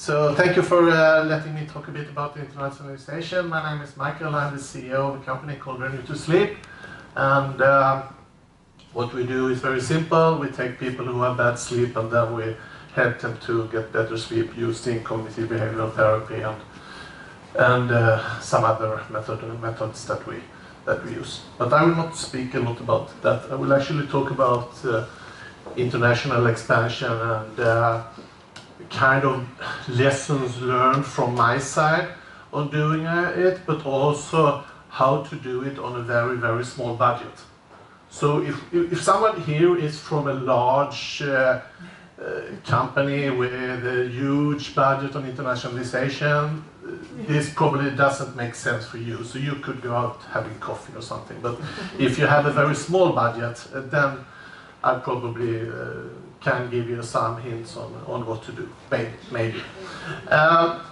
So thank you for letting me talk a bit about internationalization. My name is Micael. I'm the CEO of a company called Renew to Sleep. And what we do is very simple. We take people who have bad sleep and then we help them to get better sleep using cognitive behavioral therapy and some other methods that we use. But I will not speak a lot about that. I will actually talk about international expansion and kind of lessons learned from my side on doing it, but also how to do it on a very, very small budget. So if someone here is from a large company with a huge budget on internationalization, this probably doesn't make sense for you. So you could go out having coffee or something. But if you have a very small budget, then I probably can give you some hints on what to do, maybe.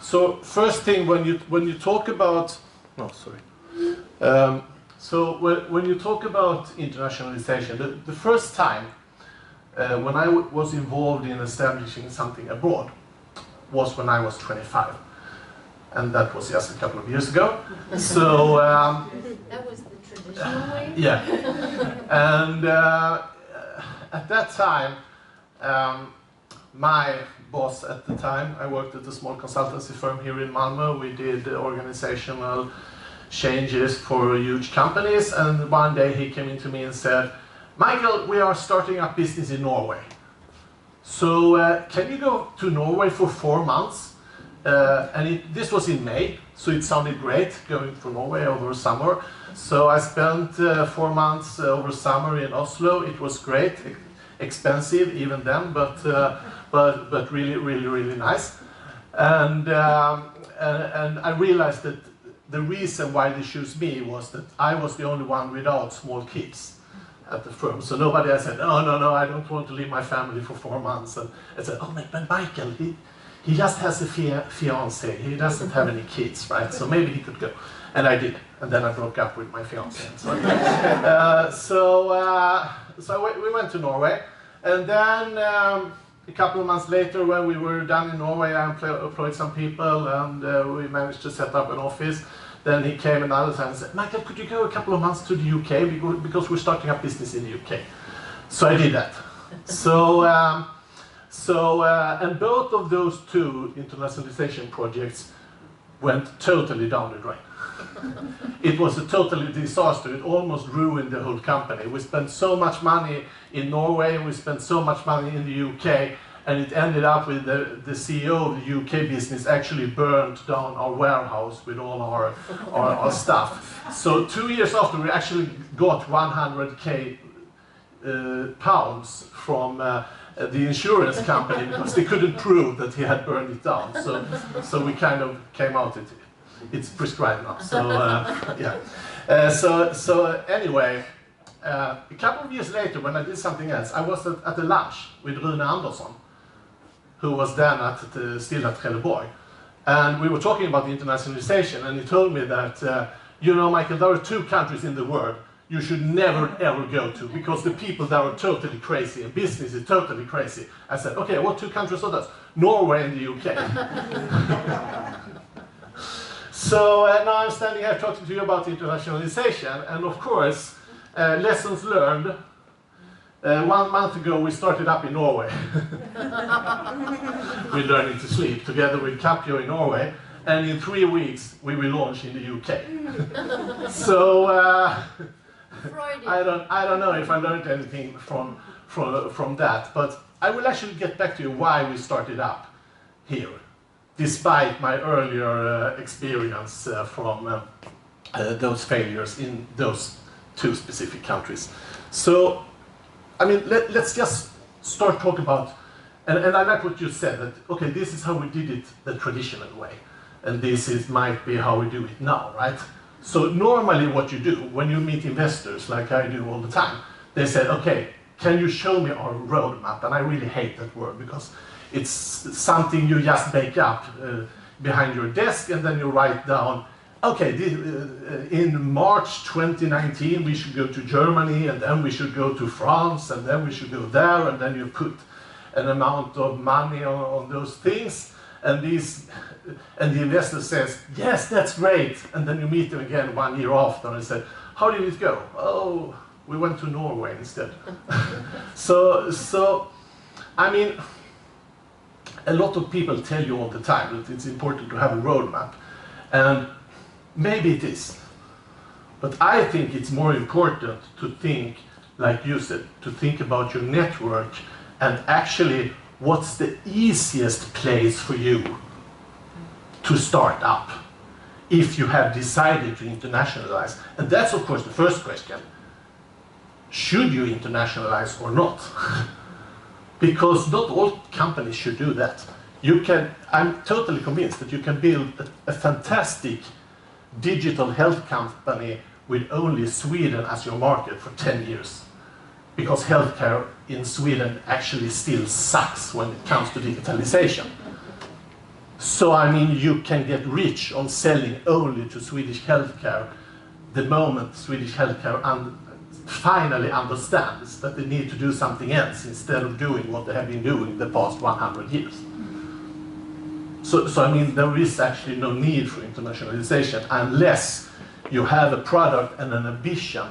So first thing, when you talk about, when you talk about internationalization, the first time when I was involved in establishing something abroad was when I was 25, and that was just a couple of years ago. So that was the traditional way. Yeah, and at that time, my boss at the time, I worked at a small consultancy firm here in Malmö. We did organizational changes for huge companies, and one day he came into me and said, "Micael, we are starting up business in Norway. So can you go to Norway for 4 months?" And this was in May, so it sounded great going to Norway over summer. So I spent 4 months over summer in Oslo. It was great. Expensive even then, but really, really, really nice. And I realized that the reason why they chose me was that I was the only one without small kids at the firm. So nobody had said, no, I don't want to leave my family for 4 months. And I said, oh, but Micael, he just has a fiancé. He doesn't have any kids, right? So maybe he could go. And I did. And then I broke up with my fiancé. So we went to Norway. And then a couple of months later, when we were done in Norway, I employed some people and we managed to set up an office. Then he came another time and said, "Micael, could you go a couple of months to the UK because we're starting up business in the UK?" So I did that. And both of those two internationalization projects went totally down the drain. It was a total disaster. It almost ruined the whole company. We spent so much money in Norway, we spent so much money in the UK, and it ended up with the CEO of the UK business actually burned down our warehouse with all our stuff. So 2 years after, we actually got 100k pounds from the insurance company because they couldn't prove that he had burned it down. So we kind of came out it. It's prescribed now. So yeah. So anyway, a couple of years later, when I did something else, I was at a lunch with Rune Andersson, who was then still at Trelleborg, and we were talking about the internationalization. And he told me that, you know, Micael, there are 2 countries in the world you should never ever go to because the people there are totally crazy and business is totally crazy. I said, okay, what 2 countries are those? Norway and the UK. So now I'm standing here talking to you about internationalization, and of course, lessons learned. 1 month ago we started up in Norway. We're learning to sleep together with Capio in Norway, and in 3 weeks we will launch in the UK. So I don't know if I learned anything from that, but I will actually get back to you why we started up here, despite my earlier experience from those failures in those 2 specific countries. So, I mean, let's just start talking about, and I like what you said, that, okay, this is how we did it the traditional way, and this might be how we do it now, right? So normally what you do when you meet investors, like I do all the time, they say, okay, can you show me our roadmap? And I really hate that word because it's something you just make up behind your desk and then you write down, okay, in March 2019 we should go to Germany and then we should go to France and then we should go there, and then you put an amount of money on those things and the investor says, yes, that's great. And then you meet them again 1 year after and say, how did it go? Oh, we went to Norway instead. So, I mean, a lot of people tell you all the time that it's important to have a roadmap. And maybe it is. But I think it's more important to think, like you said, to think about your network and actually what's the easiest place for you to start up if you have decided to internationalize. And that's of course the first question. Should you internationalize or not? Because not all companies should do that. I'm totally convinced that you can build a fantastic digital health company with only Sweden as your market for 10 years. Because healthcare in Sweden actually still sucks when it comes to digitalization. So I mean, you can get rich on selling only to Swedish healthcare the moment Swedish healthcare finally understands that they need to do something else instead of doing what they have been doing the past 100 years. So I mean, there is actually no need for internationalization unless you have a product and an ambition.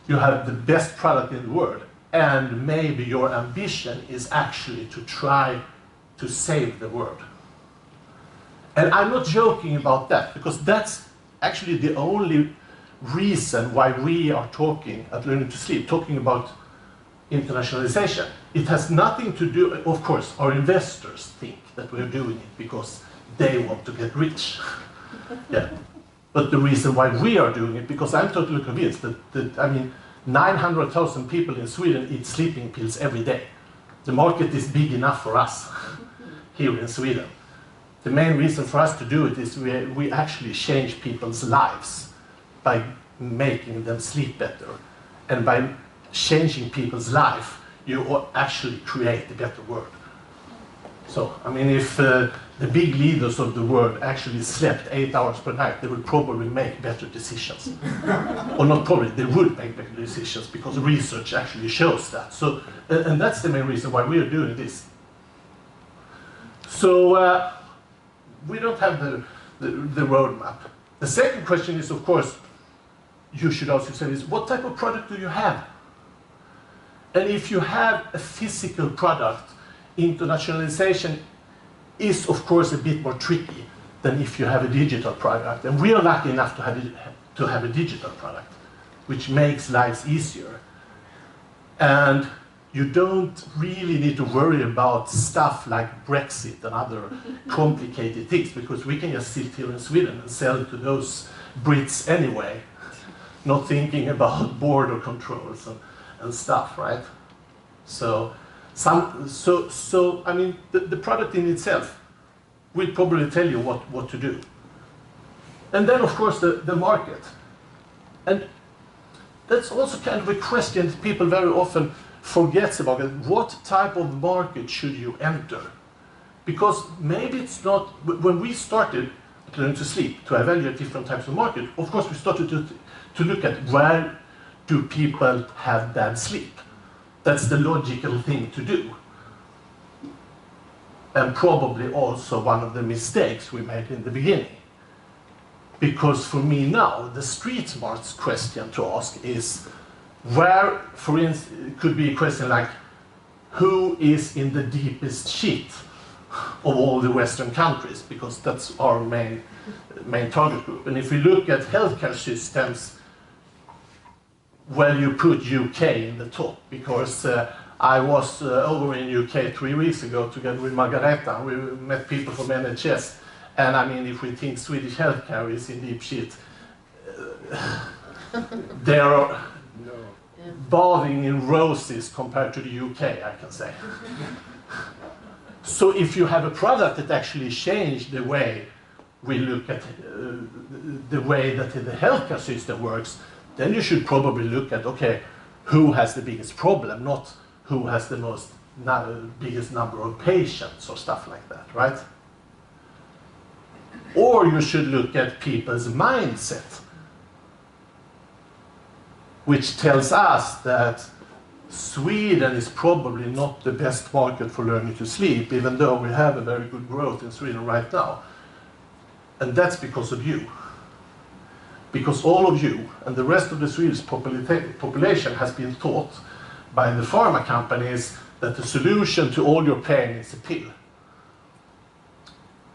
You have the best product in the world, and maybe your ambition is actually to try to save the world. And I'm not joking about that, because that's actually the only reason why we are talking at Learning to Sleep, talking about internationalization. It has nothing to do, of course, our investors think that we're doing it because they want to get rich. Yeah. But the reason why we are doing it, because I'm totally convinced that I mean, 900,000 people in Sweden eat sleeping pills every day. The market is big enough for us here in Sweden. The main reason for us to do it is we actually change people's lives by making them sleep better. And by changing people's life, you actually create a better world. So, I mean, if the big leaders of the world actually slept 8 hours per night, they would probably make better decisions. Or not probably, they would make better decisions, because research actually shows that. So, and that's the main reason why we are doing this. So, we don't have the roadmap. The second question is, of course, you should ask yourself is, what type of product do you have? And if you have a physical product, internationalization is, of course, a bit more tricky than if you have a digital product. And we are lucky enough to have a digital product, which makes lives easier. And you don't really need to worry about stuff like Brexit and other complicated things, because we can just sit here in Sweden and sell to those Brits anyway, not thinking about border controls and stuff, right? So I mean, the product in itself will probably tell you what to do. And then, of course, the market. And that's also kind of a question that people very often forgets about. What type of market should you enter? Because maybe it's not, when we started to Learn to Sleep, to evaluate different types of market, of course we started to look at where do people have bad sleep. That's the logical thing to do. And probably also one of the mistakes we made in the beginning. Because for me now, the street smarts question to ask is, where, for instance, it could be a question like, who is in the deepest shit of all the Western countries? Because that's our main target group. And if we look at healthcare systems, well, you put UK in the top, because I was over in UK 3 weeks ago together with Margareta. We met people from NHS. And I mean, if we think Swedish healthcare is in deep shit, they are bathing in roses compared to the UK, I can say. So if you have a product that actually changed the way we look at the way that the healthcare system works, then you should probably look at, okay, who has the biggest problem, not who has the biggest number of patients or stuff like that, right? Or you should look at people's mindset, which tells us that Sweden is probably not the best market for learning to sleep, even though we have a very good growth in Sweden right now. And that's because of you. Because all of you and the rest of the Swedish population has been taught by the pharma companies that the solution to all your pain is a pill.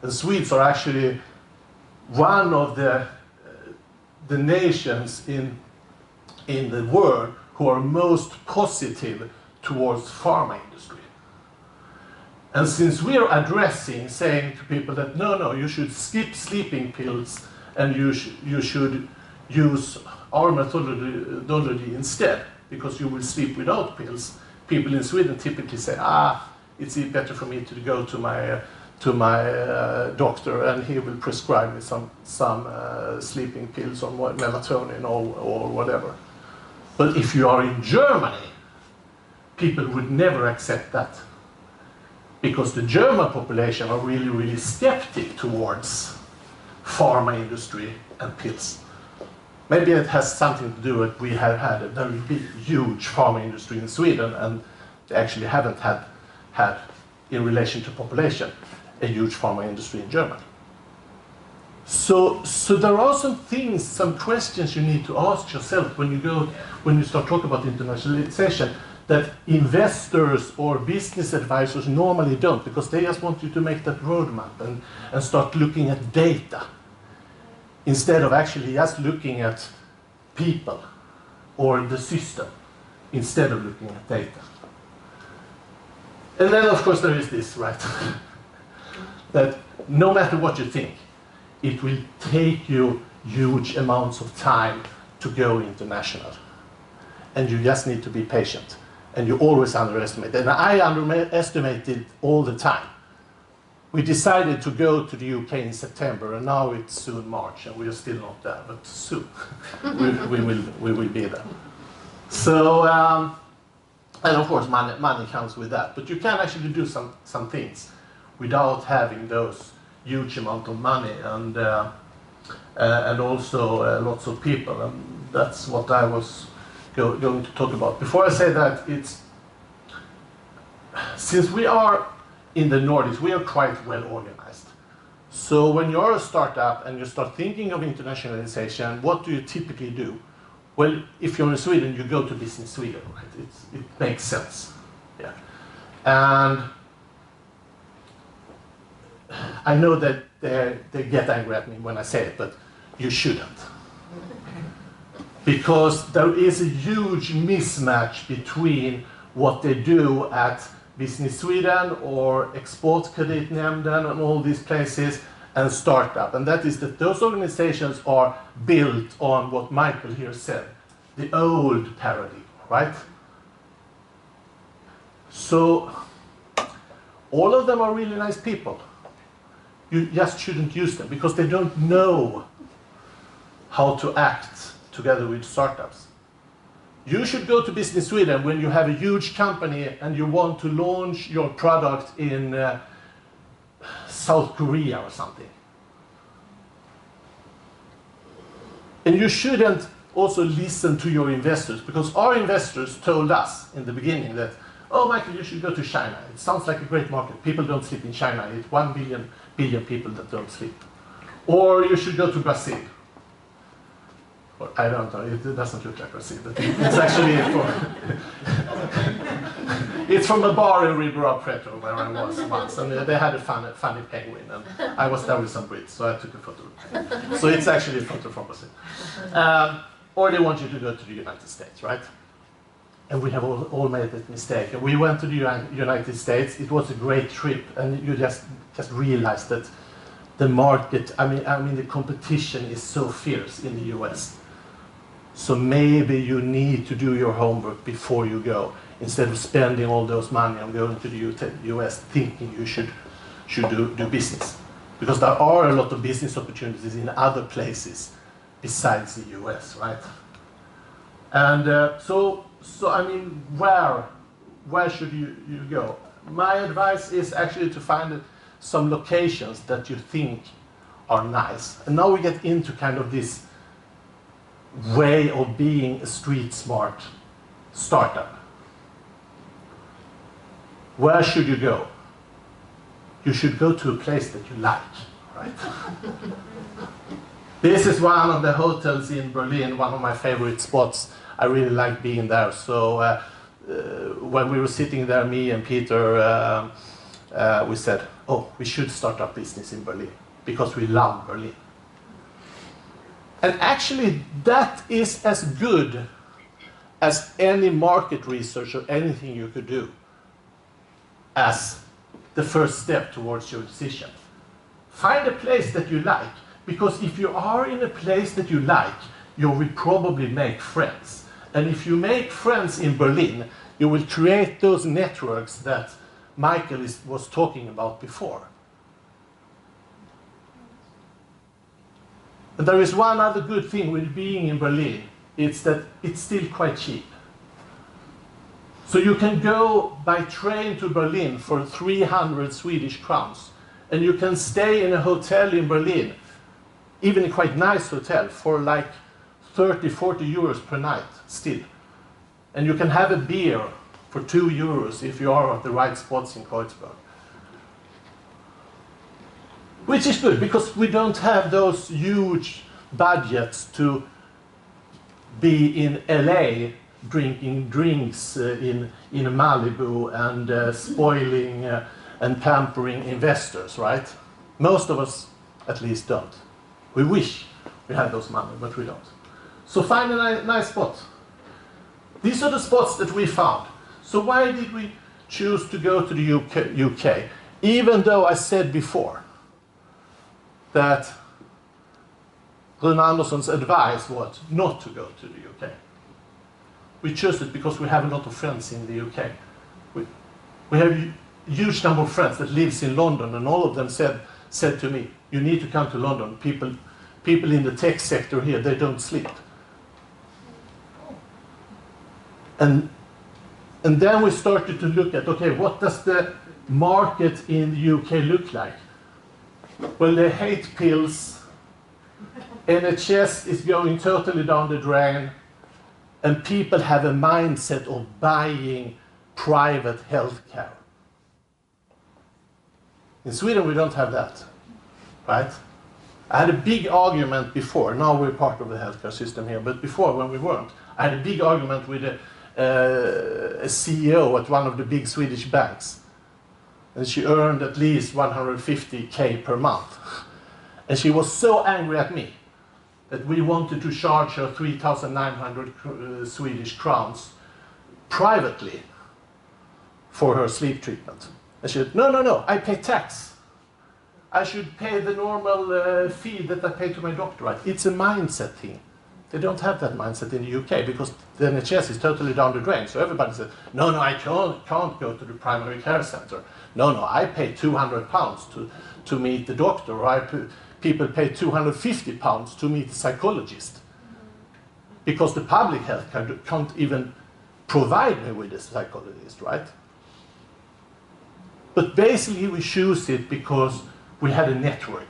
And Swedes are actually one of the nations in the world who are most positive towards pharma industry. And since we are addressing, saying to people that no, you should skip sleeping pills and you should use our methodology instead, because you will sleep without pills, people in Sweden typically say, it's better for me to go to my doctor and he will prescribe me some sleeping pills or melatonin or whatever. But if you are in Germany, people would never accept that, because the German population are really, really skeptic towards pharma industry and pills. Maybe it has something to do with we have had a very big, huge pharma industry in Sweden, and they actually haven't had in relation to population, a huge pharma industry in Germany. So there are some things, some questions you need to ask yourself when you start talking about internationalization, that investors or business advisors normally don't, because they just want you to make that roadmap and start looking at data, instead of actually just looking at people or the system, instead of looking at data. And then of course there is this, right? That no matter what you think, it will take you huge amounts of time to go international. And you just need to be patient. And you always underestimate. And I underestimated all the time. We decided to go to the UK in September, and now it's soon March, and we are still not there, but soon we will be there. So, and of course money comes with that, but you can actually do some things without having those huge amount of money and also lots of people, and that's what I was going to talk about. Before I say that, since we are in the Nordics, we are quite well organized. So when you're a startup and you start thinking of internationalization, what do you typically do? Well, if you're in Sweden, you go to Business Sweden, right? It makes sense. Yeah. And I know that they get angry at me when I say it, but you shouldn't. Because there is a huge mismatch between what they do at Business Sweden or Exportkreditnämnden and all these places and startup. And that is that those organizations are built on what Micael here said, the old paradigm, right? So all of them are really nice people. You just shouldn't use them because they don't know how to act together with startups. You should go to Business Sweden when you have a huge company and you want to launch your product in South Korea or something. And you shouldn't also listen to your investors, because our investors told us in the beginning that, oh, Micael, you should go to China. It sounds like a great market. People don't sleep in China. It's 1 billion people that don't sleep. Or you should go to Brazil. Or, I don't know, it doesn't look like Brazil, but it's actually it's from a bar in Ribeirão Preto where I was once, and they had a funny penguin, and I was there with some Brits, so I took a photo. So it's actually a photo from Brazil. Or they want you to go to the United States, right? And we have all made that mistake. And we went to the United States. It was a great trip, and you just realized that the market, I mean, the competition is so fierce in the US. So maybe you need to do your homework before you go, instead of spending all those money on going to the US thinking you should do business. Because there are a lot of business opportunities in other places besides the US, right? And so I mean, where should you go? My advice is actually to find some locations that you think are nice. And now we get into kind of this way of being a street smart startup. where should you go? You should go to a place that you like, right? This is one of the hotels in Berlin, one of my favorite spots. I really like being there. So when we were sitting there, me and Peter, we said, oh, we should start our business in Berlin because we love Berlin. And actually, that is as good as any market research or anything you could do as the first step towards your decision. Find a place that you like, because if you are in a place that you like, you will probably make friends. And if you make friends in Berlin, you will create those networks that Micael was talking about before. And there is one other good thing with being in Berlin. It's that it's still quite cheap. So you can go by train to Berlin for 300 Swedish crowns. And you can stay in a hotel in Berlin, even a quite nice hotel, for like 30, 40 euros per night still. And you can have a beer for 2 euros if you are at the right spots in Kreuzberg. Which is good, because we don't have those huge budgets to be in LA drinking drinks in Malibu and spoiling and pampering investors, right? Most of us at least don't. We wish we had those money, but we don't. So find a nice spot. These are the spots that we found. So why did we choose to go to the UK? Even though I said before that Rune Andersson's advice was not to go to the UK. We chose it because we have a lot of friends in the UK. We have a huge number of friends that lives in London, and all of them said to me, you need to come to London. People in the tech sector here, they don't sleep. And then we started to look at, okay, what does the market in the UK look like? Well, they hate pills, NHS is going totally down the drain, and people have a mindset of buying private healthcare. In Sweden, we don't have that, right? I had a big argument before. Now we're part of the healthcare system here, but before, when we weren't, I had a big argument with a CEO at one of the big Swedish banks. And she earned at least 150K per month. And she was so angry at me that we wanted to charge her 3,900 Swedish crowns privately for her sleep treatment. And she said, no, I pay tax. I should pay the normal fee that I pay to my doctor, right? It's a mindset thing. They don't have that mindset in the UK because the NHS is totally down the drain. So everybody says, no, I can't go to the primary care center. No, I pay £200 to meet the doctor, or people pay £250 to meet the psychologist. Because the public health can't even provide me with a psychologist, right? But basically we choose it because we had a network,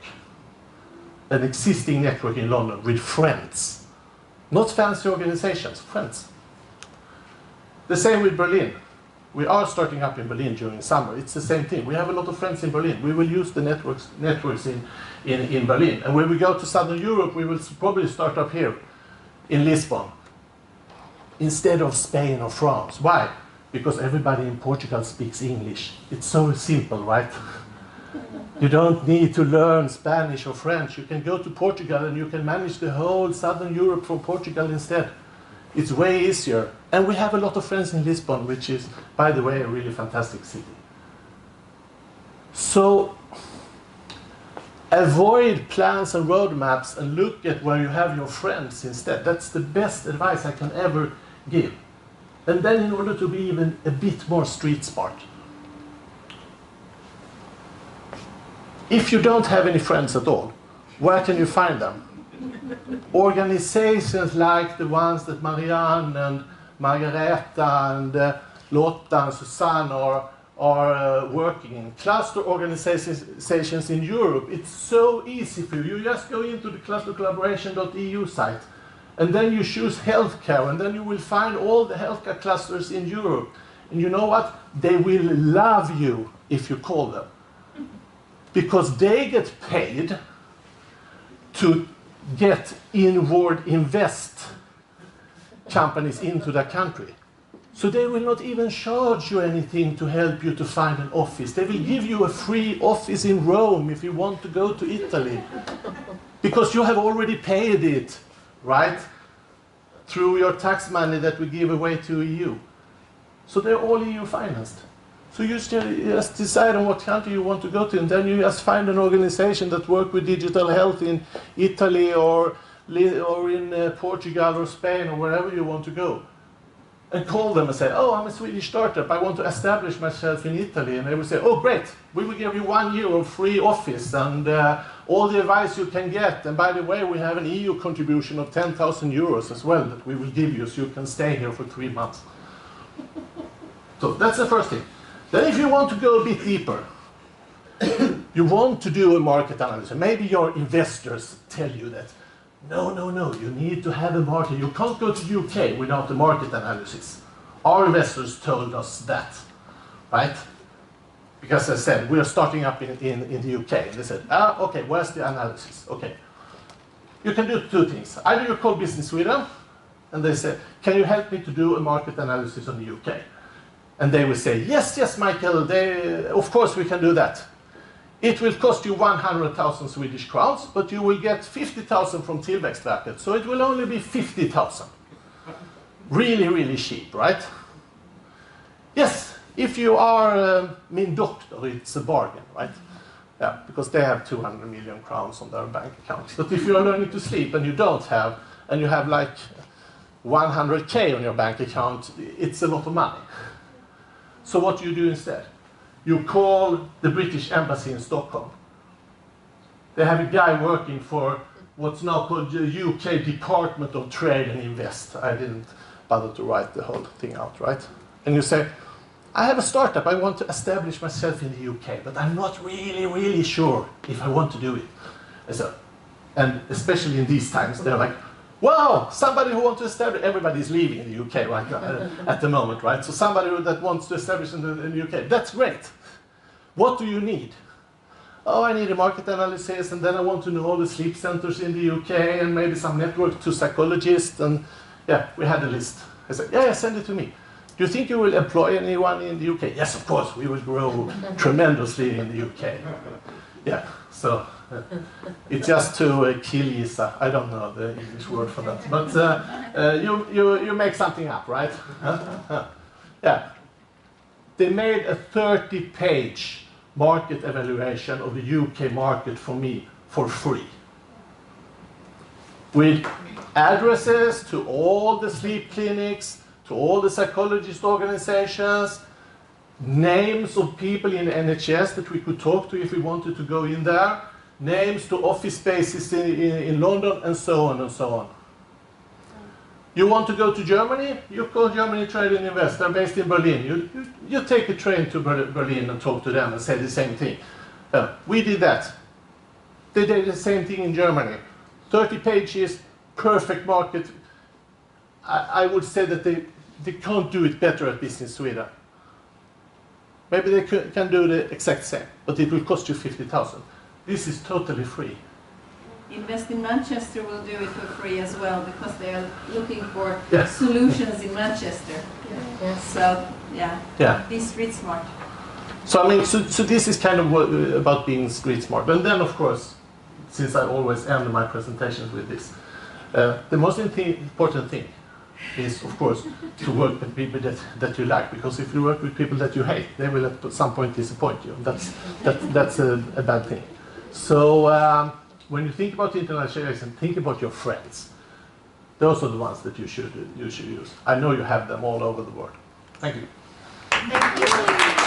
an existing network in London with friends. Not fancy organizations, friends. The same with Berlin. We are starting up in Berlin during summer. It's the same thing. We have a lot of friends in Berlin. We will use the networks in Berlin. And when we go to Southern Europe, we will probably start up here in Lisbon instead of Spain or France. Why? Because everybody in Portugal speaks English. It's so simple, right? You don't need to learn Spanish or French. You can go to Portugal and you can manage the whole Southern Europe from Portugal instead. It's way easier. And we have a lot of friends in Lisbon, which is, by the way, a really fantastic city. So avoid plans and roadmaps and look at where you have your friends instead. That's the best advice I can ever give. And then in order to be even a bit more street smart, if you don't have any friends at all, where can you find them? Organizations like the ones that Marianne and Margareta and Lotta and Susanne are working in. Cluster organizations in Europe, it's so easy for you. You just go into the clustercollaboration.eu site and then you choose healthcare, and then you will find all the healthcare clusters in Europe. And you know what? They will love you if you call them. Because they get paid to get inward invest companies into their country. So they will not even charge you anything to help you to find an office. They will give you a free office in Rome if you want to go to Italy. Because you have already paid it, right? Through your tax money that we give away to EU. So they're all EU financed. So you just decide on what country you want to go to, and then you just find an organization that works with digital health in Italy or in Portugal or Spain or wherever you want to go. And call them and say, oh, I'm a Swedish startup, I want to establish myself in Italy. And they will say, oh, great, we will give you 1 year of free office and all the advice you can get. And by the way, we have an EU contribution of 10,000 euros as well that we will give you so you can stay here for 3 months. So that's the first thing. Then if you want to go a bit deeper, you want to do a market analysis. Maybe your investors tell you that, no, you need to have a market. You can't go to the UK without the market analysis. Our investors told us that, right? Because I said, we are starting up in the UK. And they said, okay, where's the analysis? Okay. You can do two things. Either you call Business Sweden, and they say, can you help me to do a market analysis on the UK? And they will say, yes, Michael, of course we can do that. It will cost you 100,000 Swedish crowns, but you will get 50,000 from Tillväxtverket, so it will only be 50,000. Really, really cheap, right? Yes, if you are min doctor, it's a bargain, right? Yeah, because they have 200 million crowns on their bank accounts. But if you are learning to sleep and you don't have, and you have like 100K on your bank account, it's a lot of money. So what do you do instead? You call the British Embassy in Stockholm. They have a guy working for what's now called the UK Department of Trade and Invest. I didn't bother to write the whole thing out, right? And you say, I have a startup, I want to establish myself in the UK, but I'm not really sure if I want to do it. And especially in these times, they're like, wow, somebody who wants to establish, everybody's leaving the UK right now, at the moment, right? So somebody that wants to establish in the UK, that's great. What do you need? Oh, I need a market analysis, and then I want to know all the sleep centers in the UK, and maybe some network to psychologists, and yeah, we had a list. I said, yeah, send it to me. Do you think you will employ anyone in the UK? Yes, of course, we will grow tremendously in the UK. Yeah, so it's just to kill Isa. I don't know the English word for that, but you make something up, right? Yeah. They made a 30-page market evaluation of the UK market for me for free. With addresses to all the sleep clinics, to all the psychologist organizations, names of people in NHS that we could talk to if we wanted to go in there, names to office spaces in London, and so on and so on. You want to go to Germany? You call Germany Trade and Invest. They're based in Berlin. You take a train to Berlin and talk to them and say the same thing. We did that. They did the same thing in Germany. 30 pages, perfect market. I would say that they can't do it better at Business Sweden. Maybe they can do the exact same, but it will cost you 50,000. This is totally free. Invest in Manchester will do it for free as well, because they are looking for Yes. solutions in Manchester. Yeah. So, yeah, be street smart. So I mean, so this is kind of what, about being street smart. And then, of course, since I always end my presentations with this, the most important thing is, of course, to work with people that you like. Because if you work with people that you hate, they will at some point disappoint you. That's a bad thing. So when you think about internationalization, think about your friends. Those are the ones that you should use. I know you have them all over the world. Thank you. Thank you.